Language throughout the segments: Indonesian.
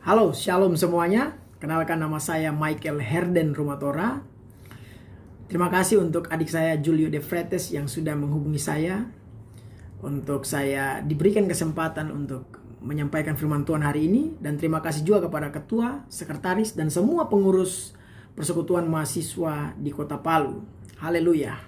Halo, shalom semuanya. Kenalkan, nama saya Michael Herden Rumatora. Terima kasih untuk adik saya Julio De Fretes yang sudah menghubungi saya untuk saya diberikan kesempatan untuk menyampaikan firman Tuhan hari ini. Dan terima kasih juga kepada ketua, sekretaris, dan semua pengurus persekutuan mahasiswa di Kota Palu. Haleluya.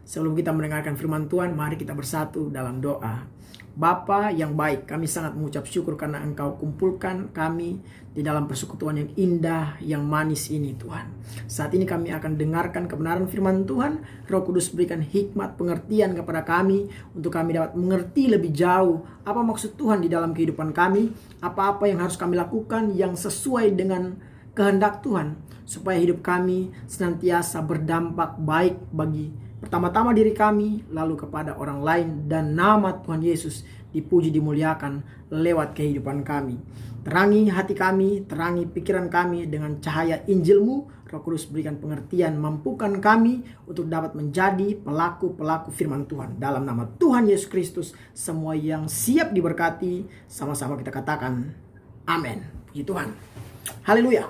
Sebelum kita mendengarkan firman Tuhan, mari kita bersatu dalam doa. Bapa yang baik, kami sangat mengucap syukur karena Engkau kumpulkan kami di dalam persekutuan yang indah, yang manis ini Tuhan. Saat ini kami akan dengarkan kebenaran firman Tuhan. Roh Kudus berikan hikmat pengertian kepada kami untuk kami dapat mengerti lebih jauh apa maksud Tuhan di dalam kehidupan kami, apa-apa yang harus kami lakukan yang sesuai dengan kehendak Tuhan, supaya hidup kami senantiasa berdampak baik bagi pertama-tama diri kami, lalu kepada orang lain, dan nama Tuhan Yesus dipuji dimuliakan lewat kehidupan kami. Terangi hati kami, terangi pikiran kami dengan cahaya Injil-Mu. Roh Kudus berikan pengertian, mampukan kami untuk dapat menjadi pelaku-pelaku firman Tuhan. Dalam nama Tuhan Yesus Kristus, semua yang siap diberkati, sama-sama kita katakan amin. Puji Tuhan. Haleluya.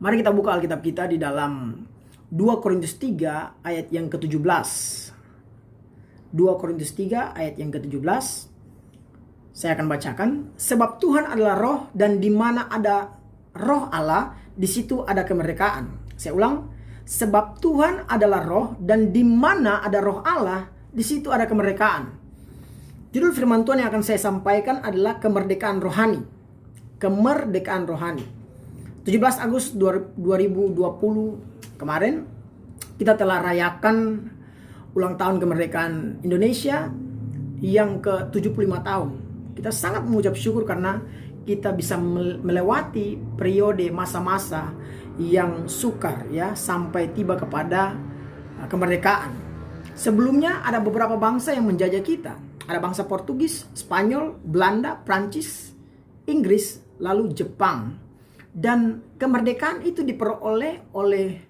Mari kita buka Alkitab kita di dalam 2 Korintus 3 ayat yang ke-17. 2 Korintus 3 ayat yang ke-17. Saya akan bacakan. Sebab Tuhan adalah roh, dan di mana ada roh Allah, di situ ada kemerdekaan. Saya ulang. Sebab Tuhan adalah roh, dan di mana ada roh Allah, di situ ada kemerdekaan. Judul firman Tuhan yang akan saya sampaikan adalah kemerdekaan rohani. Kemerdekaan rohani. 17 Agustus 2020 kemarin kita telah rayakan ulang tahun kemerdekaan Indonesia yang ke-75 tahun. Kita sangat mengucap syukur karena kita bisa melewati periode masa-masa yang sukar ya, sampai tiba kepada kemerdekaan. Sebelumnya ada beberapa bangsa yang menjajah kita. Ada bangsa Portugis, Spanyol, Belanda, Prancis, Inggris, lalu Jepang. Dan kemerdekaan itu diperoleh oleh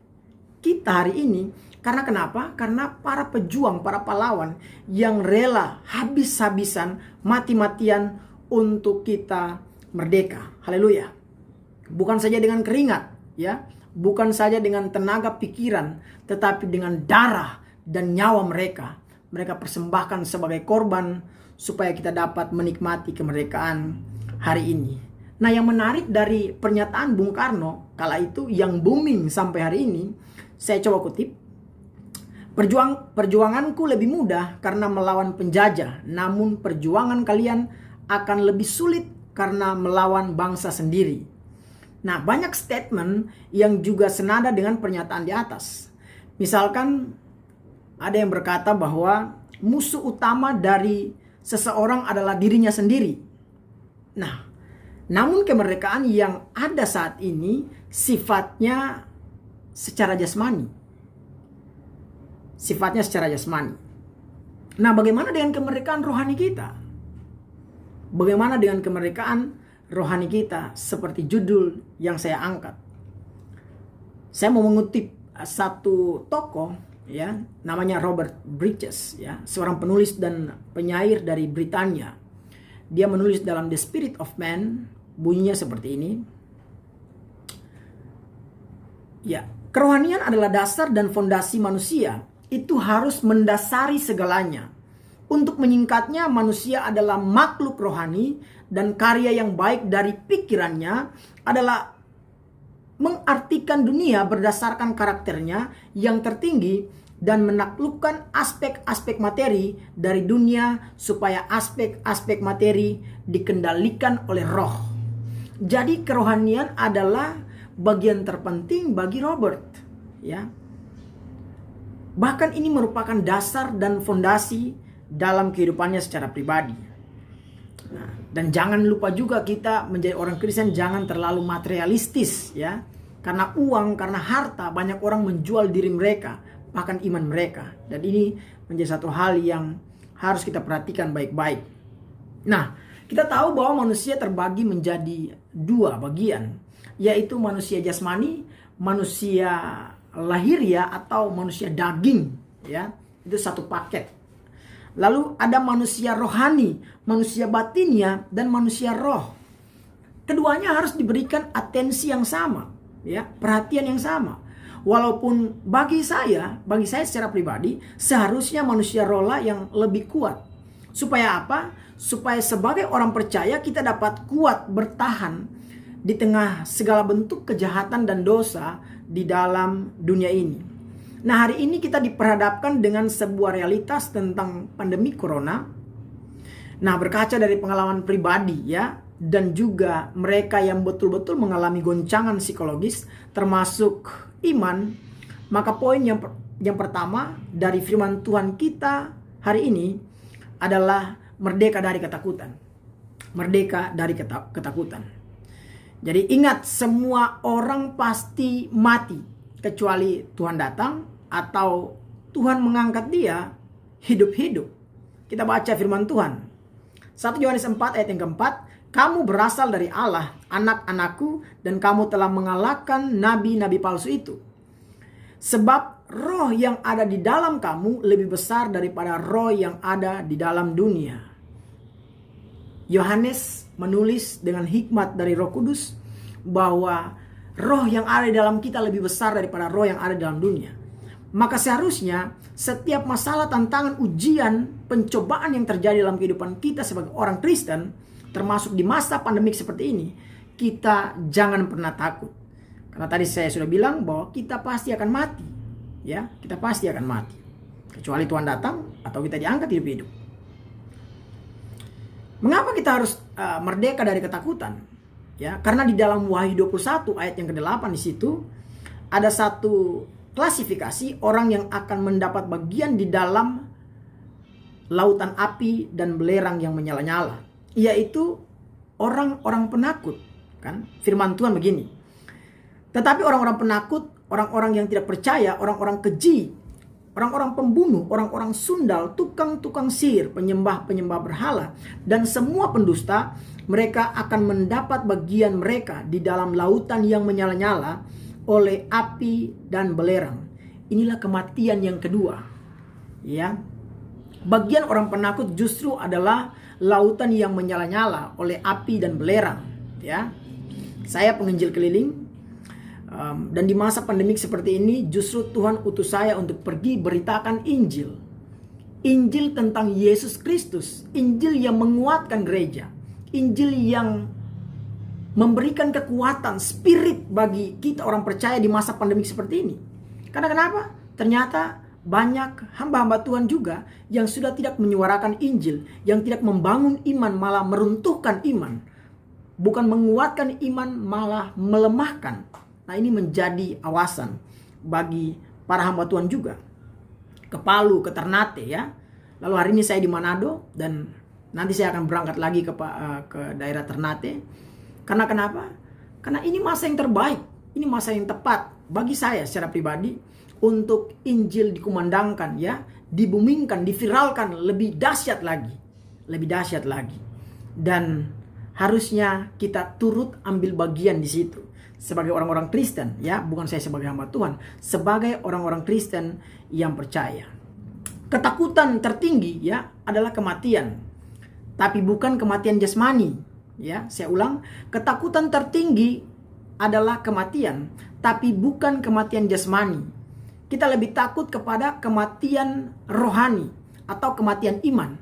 kita hari ini karena kenapa? Karena para pejuang, para pahlawan yang rela habis-habisan, mati-matian untuk kita merdeka. Haleluya. Bukan saja dengan keringat, ya, bukan saja dengan tenaga pikiran, tetapi dengan darah dan nyawa mereka. Mereka persembahkan sebagai korban supaya kita dapat menikmati kemerdekaan hari ini. Nah, yang menarik dari pernyataan Bung Karno kala itu yang booming sampai hari ini, saya coba kutip. Perjuanganku lebih mudah karena melawan penjajah, namun perjuangan kalian akan lebih sulit karena melawan bangsa sendiri. Nah, banyak statement yang juga senada dengan pernyataan di atas. Misalkan ada yang berkata bahwa musuh utama dari seseorang adalah dirinya sendiri. Nah, namun kemerdekaan yang ada saat ini sifatnya secara jasmani. Sifatnya secara jasmani. Nah, bagaimana dengan kemerdekaan rohani kita? Bagaimana dengan kemerdekaan rohani kita seperti judul yang saya angkat? Saya mau mengutip satu tokoh ya, namanya Robert Bridges ya, seorang penulis dan penyair dari Britania. Dia menulis dalam The Spirit of Man, bunyinya seperti ini. Ya, kerohanian adalah dasar dan fondasi manusia. Itu harus mendasari segalanya. Untuk menyingkatnya, manusia adalah makhluk rohani dan karya yang baik dari pikirannya adalah mengartikan dunia berdasarkan karakternya yang tertinggi dan menaklukkan aspek-aspek materi dari dunia supaya aspek-aspek materi dikendalikan oleh roh. Jadi kerohanian adalah bagian terpenting bagi Robert, ya. Bahkan ini merupakan dasar dan fondasi dalam kehidupannya secara pribadi. Nah, dan jangan lupa juga kita menjadi orang Kristen jangan terlalu materialistis, ya. Karena uang, karena harta, banyak orang menjual diri mereka, bahkan iman mereka. Dan ini menjadi satu hal yang harus kita perhatikan baik-baik. Nah, kita tahu bahwa manusia terbagi menjadi dua bagian, yaitu manusia jasmani, manusia lahiriah atau manusia daging, ya. Itu satu paket. Lalu ada manusia rohani, manusia batinnya, dan manusia roh. keduanya harus diberikan atensi yang sama, ya, perhatian yang sama. Walaupun bagi saya secara pribadi, seharusnya manusia roh lah yang lebih kuat. Supaya apa? Supaya sebagai orang percaya kita dapat kuat bertahan di tengah segala bentuk kejahatan dan dosa di dalam dunia ini. Nah, hari ini kita diperhadapkan dengan sebuah realitas tentang pandemi corona. Nah, berkaca dari pengalaman pribadi, ya, dan juga mereka yang betul-betul mengalami goncangan psikologis termasuk iman, maka poin yang pertama dari firman Tuhan kita hari ini adalah merdeka dari ketakutan. Merdeka dari ketakutan. Jadi ingat, semua orang pasti mati kecuali Tuhan datang atau Tuhan mengangkat dia hidup-hidup. Kita baca firman Tuhan. 1 Yohanes 4 ayat yang keempat, kamu berasal dari Allah, anak-anakku, dan kamu telah mengalahkan nabi-nabi palsu itu. Sebab roh yang ada di dalam kamu lebih besar daripada roh yang ada di dalam dunia. Yohanes menulis dengan hikmat dari Roh Kudus bahwa roh yang ada di dalam kita lebih besar daripada roh yang ada di dalam dunia. Maka seharusnya setiap masalah, tantangan, ujian, pencobaan yang terjadi dalam kehidupan kita sebagai orang Kristen, termasuk di masa pandemik seperti ini, kita jangan pernah takut. Karena tadi saya sudah bilang bahwa kita pasti akan mati. Ya, kita pasti akan mati. Kecuali Tuhan datang atau kita diangkat hidup-hidup. Mengapa kita harus merdeka dari ketakutan? Ya, karena di dalam Wahyu 21 ayat yang ke-8 di situ ada satu klasifikasi orang yang akan mendapat bagian di dalam lautan api dan belerang yang menyala-nyala, yaitu orang-orang penakut, kan? Firman Tuhan begini. Tetapi orang-orang penakut, orang-orang yang tidak percaya, orang-orang keji, orang-orang pembunuh, orang-orang sundal, tukang-tukang sihir, penyembah-penyembah berhala, dan semua pendusta, mereka akan mendapat bagian mereka di dalam lautan yang menyala-nyala oleh api dan belerang. Inilah kematian yang kedua. Ya. Bagian orang penakut justru adalah lautan yang menyala-nyala oleh api dan belerang. Ya. Saya penginjil keliling. Dan di masa pandemik seperti ini justru Tuhan utus saya untuk pergi beritakan Injil. Injil tentang Yesus Kristus. Injil yang menguatkan gereja. Injil yang memberikan kekuatan, spirit bagi kita orang percaya di masa pandemik seperti ini. Karena kenapa? Ternyata banyak hamba-hamba Tuhan juga yang sudah tidak menyuarakan Injil, yang tidak membangun iman, malah meruntuhkan iman. Bukan menguatkan iman, malah melemahkan. Nah, ini menjadi awasan bagi para hamba Tuhan juga. Ke Palu, ke Ternate, ya. Lalu hari ini saya di Manado dan nanti saya akan berangkat lagi ke daerah Ternate. Karena kenapa? Karena ini masa yang terbaik, ini masa yang tepat bagi saya secara pribadi untuk Injil dikumandangkan, ya, dibumingkan, diviralkan lebih dahsyat lagi, Dan harusnya kita turut ambil bagian di situ. Sebagai orang-orang Kristen, ya, bukan saya sebagai hamba Tuhan, sebagai orang-orang Kristen yang percaya. Ketakutan tertinggi, ya, adalah kematian, tapi bukan kematian jasmani, ya. Saya ulang, ketakutan tertinggi adalah kematian, tapi bukan kematian jasmani. Kita lebih takut kepada kematian rohani atau kematian iman.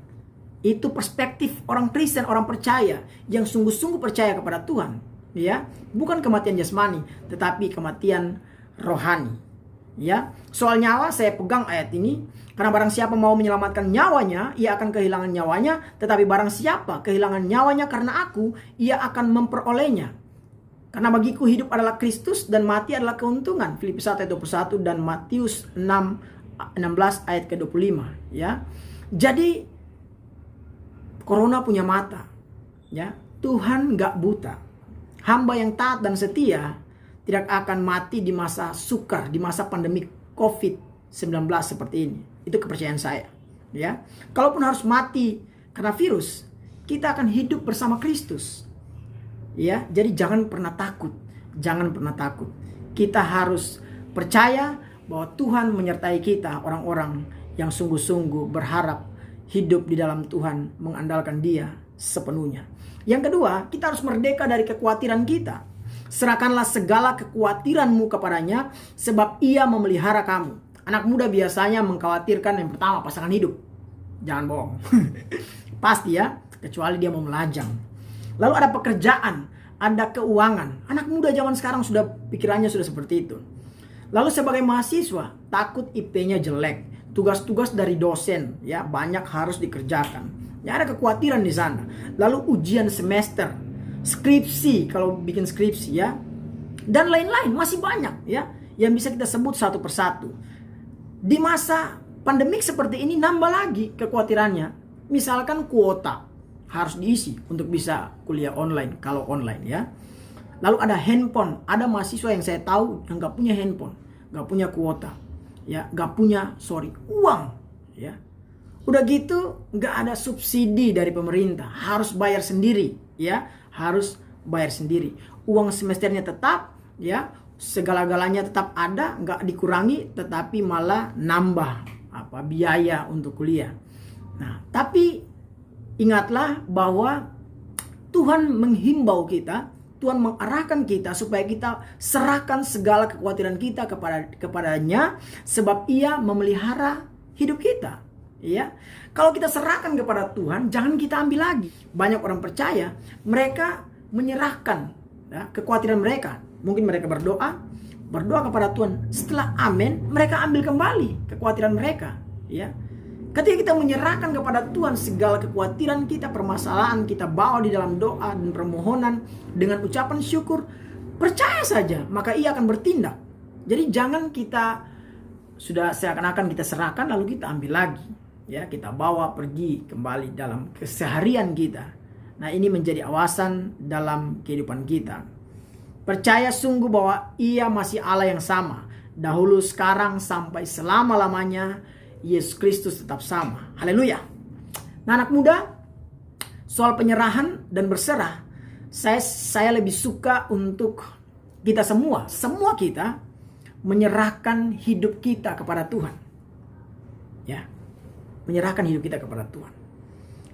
Itu perspektif orang Kristen, orang percaya yang sungguh-sungguh percaya kepada Tuhan. Ya, bukan kematian jasmani, tetapi kematian rohani. Ya, soal nyawa saya pegang ayat ini karena barang siapa mau menyelamatkan nyawanya, ia akan kehilangan nyawanya, tetapi barang siapa kehilangan nyawanya karena aku, ia akan memperolehnya. Karena bagiku hidup adalah Kristus dan mati adalah keuntungan. Filipi 1 ayat 21 dan Matius 6:16 ayat ke-25, ya. Jadi corona punya mata, ya. Tuhan gak buta. Hamba yang taat dan setia tidak akan mati di masa sukar, di masa pandemi COVID-19 seperti ini. Itu kepercayaan saya. Ya, kalaupun harus mati karena virus, kita akan hidup bersama Kristus. Ya, jadi jangan pernah takut. Jangan pernah takut. Kita harus percaya bahwa Tuhan menyertai kita, orang-orang yang sungguh-sungguh berharap hidup di dalam Tuhan, mengandalkan Dia sepenuhnya. Yang kedua, kita harus merdeka dari kekhawatiran kita. Serahkanlah segala kekhawatiranmu kepadanya, sebab Ia memelihara kamu. Anak muda biasanya mengkhawatirkan yang pertama, pasangan hidup. Jangan bohong. Pasti ya, kecuali dia mau melajang. Lalu ada pekerjaan, ada keuangan. Anak muda zaman sekarang sudah pikirannya sudah seperti itu. Lalu sebagai mahasiswa, takut IP-nya jelek. Tugas-tugas dari dosen ya banyak harus dikerjakan. Ya ada kekhawatiran di sana. Lalu ujian semester, skripsi kalau bikin skripsi ya. Dan lain-lain masih banyak ya yang bisa kita sebut satu persatu. Di masa pandemik seperti ini nambah lagi kekhawatirannya. Misalkan kuota harus diisi untuk bisa kuliah online kalau online ya. Lalu ada handphone, ada mahasiswa yang saya tahu yang gak punya handphone, gak punya kuota, ya, gak punya uang, ya. Udah gitu gak ada subsidi dari pemerintah, harus bayar sendiri, ya, harus bayar sendiri. Uang semesternya tetap, ya, segala-galanya tetap ada, gak dikurangi, tetapi malah nambah biaya untuk kuliah. Nah, tapi ingatlah bahwa Tuhan menghimbau kita, Tuhan mengarahkan kita supaya kita serahkan segala kekhawatiran kita kepadanya, sebab Ia memelihara hidup kita. Ya, kalau kita serahkan kepada Tuhan, jangan kita ambil lagi. Banyak orang percaya mereka menyerahkan ya, kekhawatiran mereka. Mungkin mereka berdoa kepada Tuhan. Setelah amin, mereka ambil kembali kekhawatiran mereka. Ya. Ketika kita menyerahkan kepada Tuhan segala kekhawatiran kita, permasalahan kita bawa di dalam doa dan permohonan dengan ucapan syukur, percaya saja, maka Ia akan bertindak. Jadi jangan kita sudah seakan-akan kita serahkan lalu kita ambil lagi, ya, kita bawa pergi kembali dalam keseharian kita. Nah, ini menjadi awasan dalam kehidupan kita. Percaya sungguh bahwa Ia masih Allah yang sama, dahulu, sekarang, sampai selama-lamanya. Yesus Kristus tetap sama. Haleluya. Nah, anak muda, soal penyerahan dan berserah, saya lebih suka untuk kita semua kita menyerahkan hidup kita kepada Tuhan. Ya. Menyerahkan hidup kita kepada Tuhan.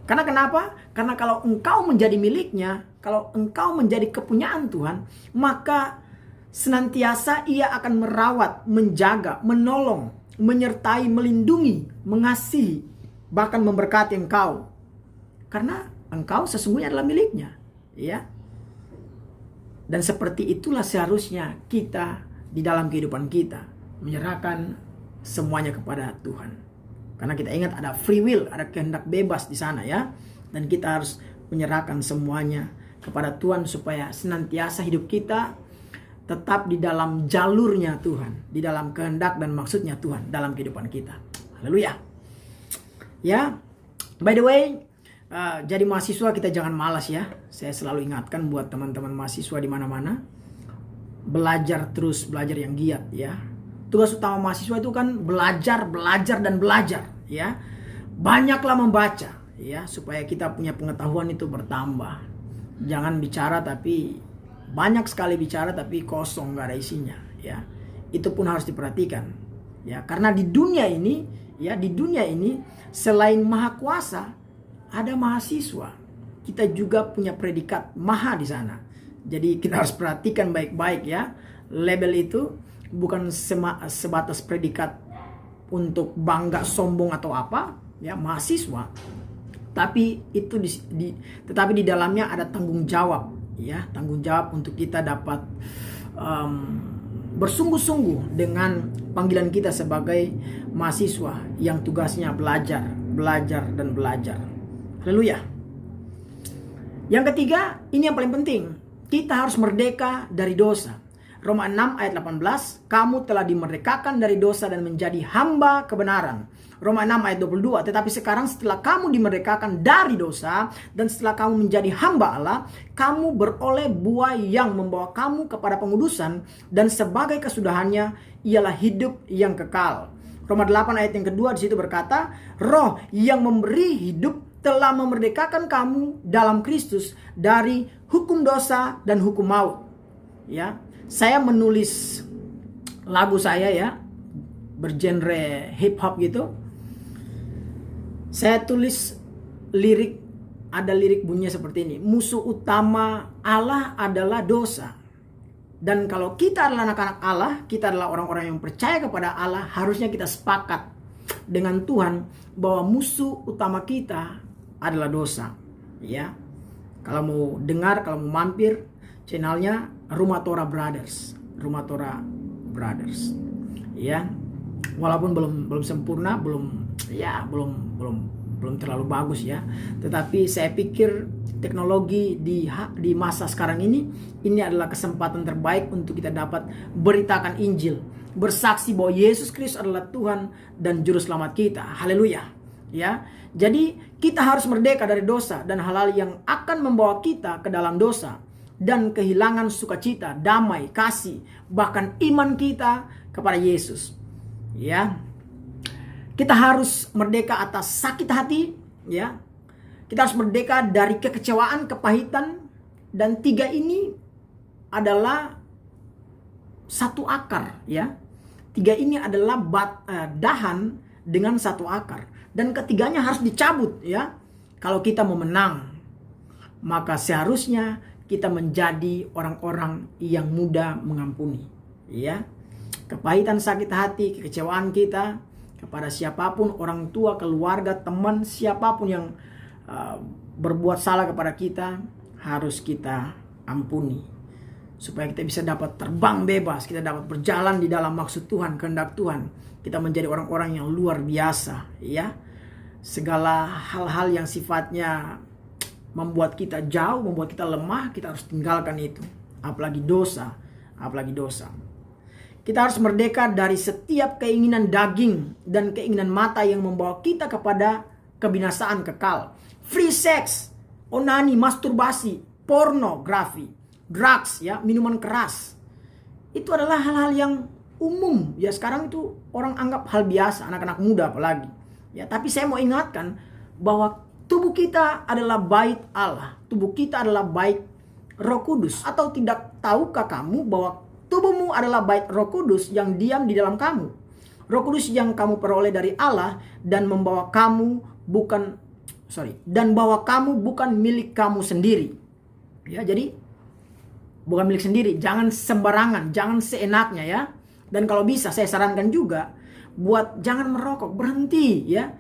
Karena kenapa? Karena kalau engkau menjadi miliknya, kalau engkau menjadi kepunyaan Tuhan, maka senantiasa Ia akan merawat, menjaga, menolong, menyertai, melindungi, mengasihi, bahkan memberkati engkau. Karena engkau sesungguhnya adalah miliknya, ya. Dan seperti itulah seharusnya kita di dalam kehidupan kita menyerahkan semuanya kepada Tuhan. Karena kita ingat ada free will, ada kehendak bebas di sana ya. Dan kita harus menyerahkan semuanya kepada Tuhan supaya senantiasa hidup kita tetap di dalam jalurnya Tuhan, di dalam kehendak dan maksudnya Tuhan dalam kehidupan kita. Haleluya. Ya, by the way, jadi mahasiswa kita jangan malas ya. Saya selalu ingatkan buat teman-teman mahasiswa di mana-mana, belajar terus, belajar yang giat ya. Tugas utama mahasiswa itu kan belajar dan belajar ya. Banyaklah membaca ya, supaya kita punya pengetahuan itu bertambah. Jangan bicara tapi banyak sekali bicara tapi kosong, gak ada isinya ya. Itu pun harus diperhatikan ya, karena di dunia ini selain maha kuasa ada mahasiswa. Kita juga punya predikat maha di sana. Jadi kita harus perhatikan baik-baik ya. Label itu bukan sebatas predikat untuk bangga, sombong atau apa ya, mahasiswa. Tapi itu tetapi di dalamnya ada tanggung jawab. Ya, tanggung jawab untuk kita dapat bersungguh-sungguh dengan panggilan kita sebagai mahasiswa yang tugasnya belajar dan belajar. Haleluya. Yang ketiga, ini yang paling penting, kita harus merdeka dari dosa. Roma 6 ayat 18, kamu telah dimerdekakan dari dosa dan menjadi hamba kebenaran. Roma 6 ayat 22, tetapi sekarang setelah kamu dimerdekakan dari dosa dan setelah kamu menjadi hamba Allah, kamu beroleh buah yang membawa kamu kepada pengudusan dan sebagai kesudahannya ialah hidup yang kekal. Roma 8 ayat yang kedua di situ berkata, Roh yang memberi hidup telah memerdekakan kamu dalam Kristus dari hukum dosa dan hukum maut. Ya. Saya menulis lagu saya ya, bergenre hip hop gitu. Saya tulis lirik, ada lirik bunyinya seperti ini. Musuh utama Allah adalah dosa. Dan kalau kita adalah anak-anak Allah, kita adalah orang-orang yang percaya kepada Allah, harusnya kita sepakat dengan Tuhan bahwa musuh utama kita adalah dosa. Ya. Kalau mau dengar, kalau mau mampir channelnya Rumah Torah Brothers. Rumah Torah Brothers. Ya. Walaupun belum sempurna, belum terlalu bagus ya. Tetapi saya pikir teknologi di masa sekarang ini adalah kesempatan terbaik untuk kita dapat beritakan Injil, bersaksi bahwa Yesus Kristus adalah Tuhan dan juru selamat kita. Haleluya. Ya. Jadi kita harus merdeka dari dosa dan hal-hal yang akan membawa kita ke dalam dosa dan kehilangan sukacita, damai, kasih, bahkan iman kita kepada Yesus. Ya. Kita harus merdeka atas sakit hati, ya. Kita harus merdeka dari kekecewaan, kepahitan, dan 3 ini adalah satu akar, ya. 3 ini adalah dahan dengan satu akar, dan ketiganya harus dicabut, ya. Kalau kita mau menang, maka seharusnya kita menjadi orang-orang yang mudah mengampuni, ya. Kepahitan, sakit hati, kekecewaan kita kepada siapapun, orang tua, keluarga, teman, siapapun yang berbuat salah kepada kita, harus kita ampuni. Supaya kita bisa dapat terbang bebas, kita dapat berjalan di dalam maksud Tuhan, kehendak Tuhan. Kita menjadi orang-orang yang luar biasa, ya. Segala hal-hal yang sifatnya membuat kita jauh, membuat kita lemah, kita harus tinggalkan itu. Apalagi dosa, apalagi dosa. Kita harus merdeka dari setiap keinginan daging dan keinginan mata yang membawa kita kepada kebinasaan kekal. Free sex, onani, masturbasi, pornografi, drugs, ya, minuman keras. Itu adalah hal-hal yang umum. Ya, sekarang itu orang anggap hal biasa, anak-anak muda apalagi. Ya, tapi saya mau ingatkan bahwa tubuh kita adalah bait Allah. Tubuh kita adalah bait Roh Kudus. Atau tidak tahukah kamu bahwa tubuhmu adalah bait Roh Kudus yang diam di dalam kamu. Roh Kudus yang kamu peroleh dari Allah dan bahwa kamu bukan milik kamu sendiri. Ya, jadi bukan milik sendiri, jangan sembarangan, jangan seenaknya ya. Dan kalau bisa saya sarankan juga buat jangan merokok, berhenti ya.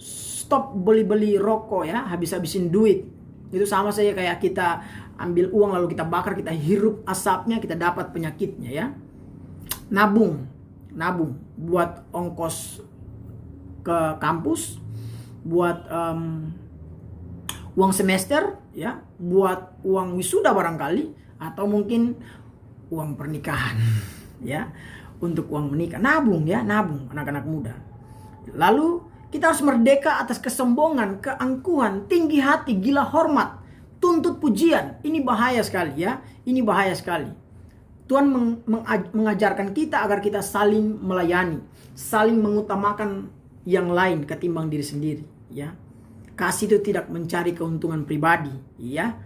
Stop beli-beli rokok ya, habis-habisin duit. Itu sama saja kayak kita ambil uang lalu kita bakar, kita hirup asapnya, kita dapat penyakitnya ya. Nabung buat ongkos ke kampus, buat uang semester ya, buat uang wisuda barangkali, atau mungkin uang pernikahan ya, untuk uang menikah. Nabung anak-anak muda. Lalu kita harus merdeka atas kesombongan, keangkuhan, tinggi hati, gila hormat, tuntut pujian. Ini bahaya sekali ya. Ini bahaya sekali. Tuhan mengajarkan kita agar kita saling melayani, saling mengutamakan yang lain ketimbang diri sendiri ya. Kasih itu tidak mencari keuntungan pribadi ya.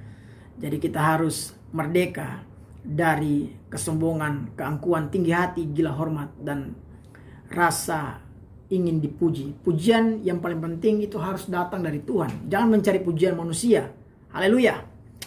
Jadi kita harus merdeka dari kesombongan, keangkuhan, tinggi hati, gila hormat, dan rasa ingin dipuji. Pujian yang paling penting itu harus datang dari Tuhan. Jangan mencari pujian manusia. Haleluya.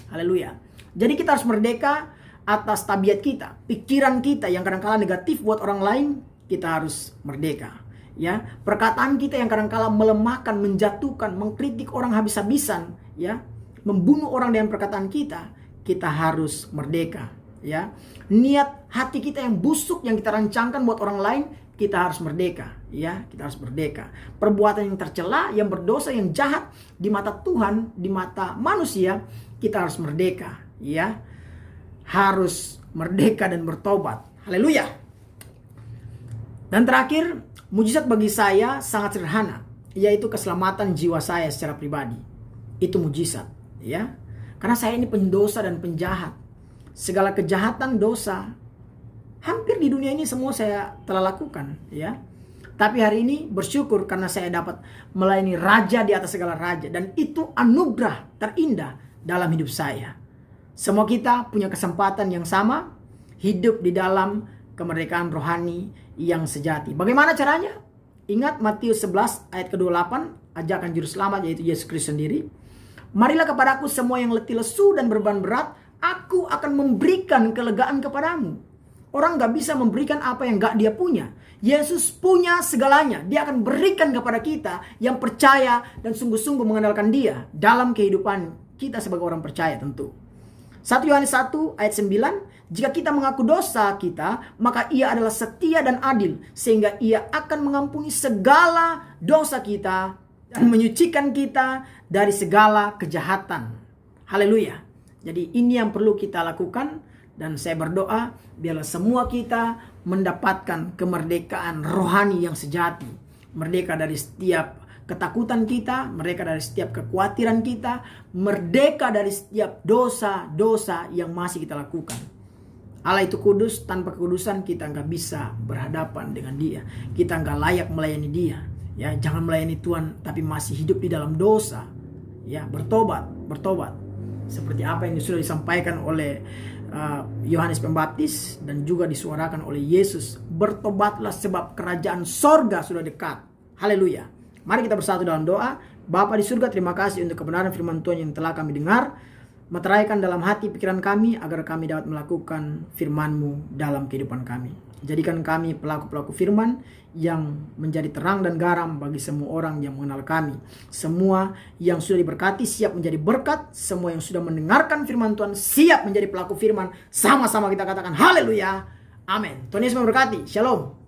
Haleluya. Jadi kita harus merdeka atas tabiat kita, pikiran kita yang kadang-kala negatif buat orang lain, kita harus merdeka. Ya, perkataan kita yang kadang-kala melemahkan, menjatuhkan, mengkritik orang habis-habisan, ya, membunuh orang dengan perkataan kita, kita harus merdeka. Ya, niat hati kita yang busuk yang kita rancangkan buat orang lain, kita harus merdeka. Ya, kita harus merdeka. Perbuatan yang tercela, yang berdosa, yang jahat di mata Tuhan, di mata manusia, kita harus merdeka. Ya, harus merdeka dan bertobat. Haleluya. Dan terakhir, mujizat bagi saya sangat sederhana, yaitu keselamatan jiwa saya secara pribadi. Itu mujizat, ya. Karena saya ini pendosa dan penjahat. Segala kejahatan, dosa, hampir di dunia ini semua saya telah lakukan, ya. Tapi hari ini bersyukur karena saya dapat melayani raja di atas segala raja, dan itu anugerah terindah dalam hidup saya. Semua kita punya kesempatan yang sama, hidup di dalam kemerdekaan rohani yang sejati. Bagaimana caranya? Ingat Matius 11 ayat ke-28, ajakan juru selamat yaitu Yesus Kristus sendiri. Marilah kepadaku semua yang letih lesu dan beban berat, aku akan memberikan kelegaan kepadamu. Orang gak bisa memberikan apa yang gak dia punya. Yesus punya segalanya. Dia akan berikan kepada kita yang percaya dan sungguh-sungguh mengandalkan dia dalam kehidupan kita sebagai orang percaya tentu. 1 Yohanes 1 ayat 9, jika kita mengaku dosa kita, maka ia adalah setia dan adil, sehingga ia akan mengampuni segala dosa kita dan menyucikan kita dari segala kejahatan. Haleluya. Jadi ini yang perlu kita lakukan, dan saya berdoa biarlah semua kita mendapatkan kemerdekaan rohani yang sejati. Merdeka dari setiap ketakutan kita, merdeka dari setiap kekhawatiran kita, merdeka dari setiap dosa-dosa yang masih kita lakukan. Allah itu kudus, tanpa kekudusan kita nggak bisa berhadapan dengan dia. Kita nggak layak melayani dia. Ya, jangan melayani Tuhan tapi masih hidup di dalam dosa. Ya, bertobat. Seperti apa yang sudah disampaikan oleh Yohanes Pembaptis dan juga disuarakan oleh Yesus. Bertobatlah sebab kerajaan sorga sudah dekat. Haleluya. Mari kita bersatu dalam doa. Bapa di surga, terima kasih untuk kebenaran firman Tuhan yang telah kami dengar. Meteraikan dalam hati pikiran kami agar kami dapat melakukan firman-Mu dalam kehidupan kami. Jadikan kami pelaku-pelaku firman yang menjadi terang dan garam bagi semua orang yang mengenal kami. Semua yang sudah diberkati siap menjadi berkat. Semua yang sudah mendengarkan firman Tuhan siap menjadi pelaku firman. Sama-sama kita katakan haleluya. Amin. Tuhan Yesus memberkati. Shalom.